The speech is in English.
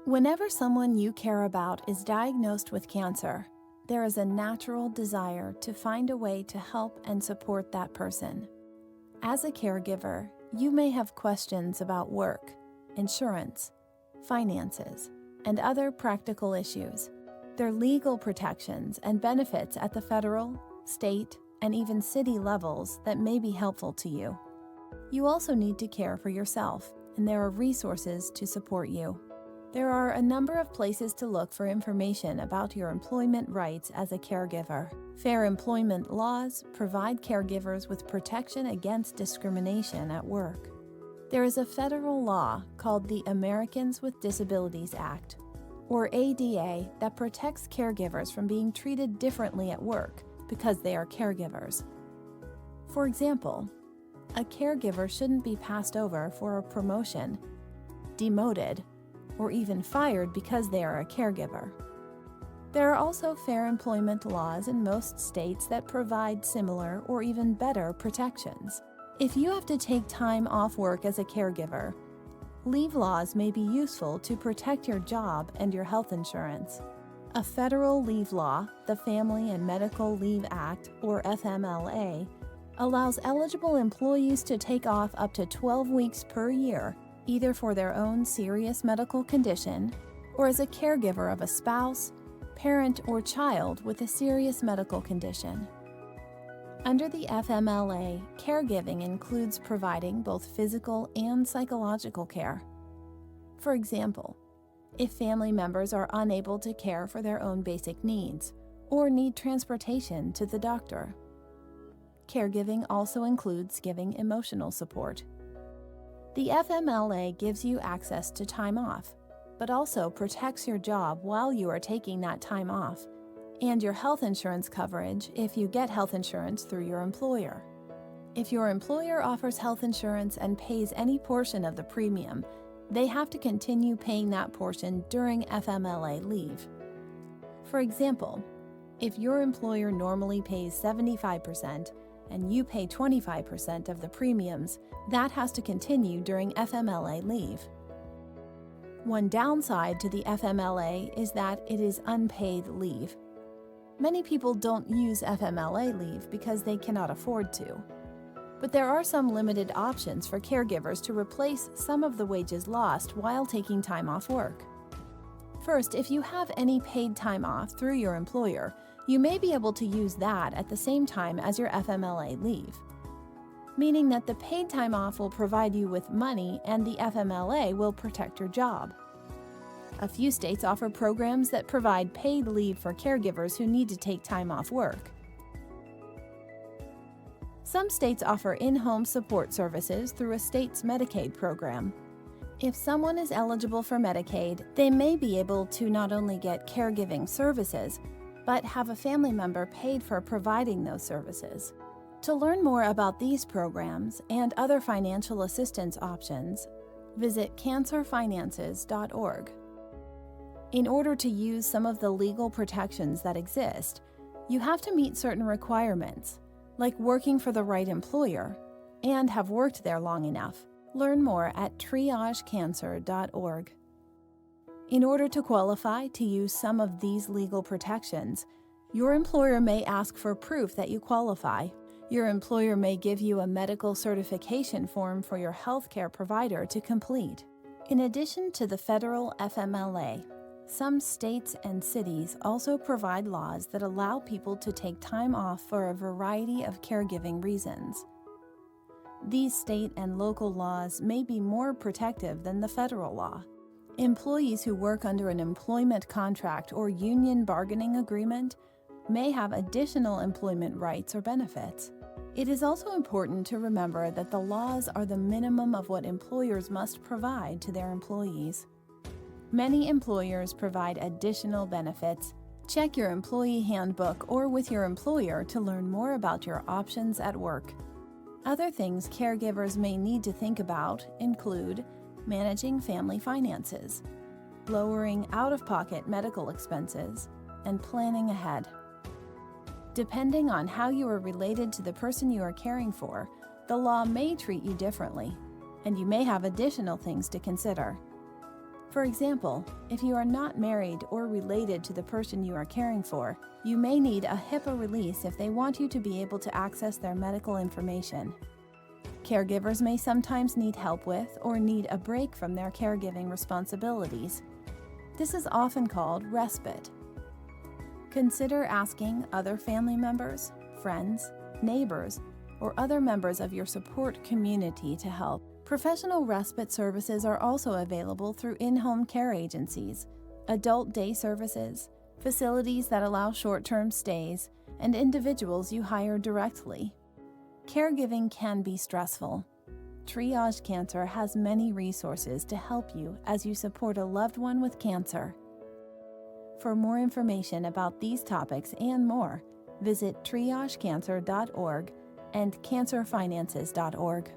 Whenever someone you care about is diagnosed with cancer, there is a natural desire to find a way to help and support that person. As a caregiver, you may have questions about work, insurance, finances, and other practical issues. There are legal protections and benefits at the federal, state, and even city levels that may be helpful to you. You also need to care for yourself, and there are resources to support you. There are a number of places to look for information about your employment rights as a caregiver. Fair employment laws provide caregivers with protection against discrimination at work. There is a federal law called the Americans with Disabilities Act, or ADA, that protects caregivers from being treated differently at work because they are caregivers. For example, a caregiver shouldn't be passed over for a promotion, demoted, or even fired because they are a caregiver. There are also fair employment laws in most states that provide similar or even better protections. If you have to take time off work as a caregiver, leave laws may be useful to protect your job and your health insurance. A federal leave law, the Family and Medical Leave Act, or FMLA, allows eligible employees to take off up to 12 weeks per year, either for their own serious medical condition or as a caregiver of a spouse, parent, or child with a serious medical condition. Under the FMLA, caregiving includes providing both physical and psychological care. For example, if family members are unable to care for their own basic needs or need transportation to the doctor. Caregiving also includes giving emotional support. The FMLA gives you access to time off, but also protects your job while you are taking that time off, and your health insurance coverage if you get health insurance through your employer. If your employer offers health insurance and pays any portion of the premium, they have to continue paying that portion during FMLA leave. For example, if your employer normally pays 75%, and you pay 25% of the premiums, that has to continue during FMLA leave. One downside to the FMLA is that it is unpaid leave. Many people don't use FMLA leave because they cannot afford to. But there are some limited options for caregivers to replace some of the wages lost while taking time off work. First, if you have any paid time off through your employer, you may be able to use that at the same time as your FMLA leave, meaning that the paid time off will provide you with money and the FMLA will protect your job. A few states offer programs that provide paid leave for caregivers who need to take time off work. Some states offer in-home support services through a state's Medicaid program. If someone is eligible for Medicaid, they may be able to not only get caregiving services, but have a family member paid for providing those services. To learn more about these programs and other financial assistance options, visit cancerfinances.org. In order to use some of the legal protections that exist, you have to meet certain requirements, like working for the right employer and have worked there long enough. Learn more at triagecancer.org. In order to qualify to use some of these legal protections, your employer may ask for proof that you qualify. Your employer may give you a medical certification form for your healthcare provider to complete. In addition to the federal FMLA, some states and cities also provide laws that allow people to take time off for a variety of caregiving reasons. These state and local laws may be more protective than the federal law. Employees who work under an employment contract or union bargaining agreement may have additional employment rights or benefits. It is also important to remember that the laws are the minimum of what employers must provide to their employees. Many employers provide additional benefits. Check your employee handbook or with your employer to learn more about your options at work. Other things caregivers may need to think about include managing family finances, lowering out-of-pocket medical expenses, and planning ahead. Depending on how you are related to the person you are caring for, the law may treat you differently, and you may have additional things to consider. For example, if you are not married or related to the person you are caring for, you may need a HIPAA release if they want you to be able to access their medical information. Caregivers may sometimes need help with or need a break from their caregiving responsibilities. This is often called respite. Consider asking other family members, friends, neighbors, or other members of your support community to help. Professional respite services are also available through in-home care agencies, adult day services, facilities that allow short-term stays, and individuals you hire directly. Caregiving can be stressful. Triage Cancer has many resources to help you as you support a loved one with cancer. For more information about these topics and more, visit triagecancer.org and cancerfinances.org.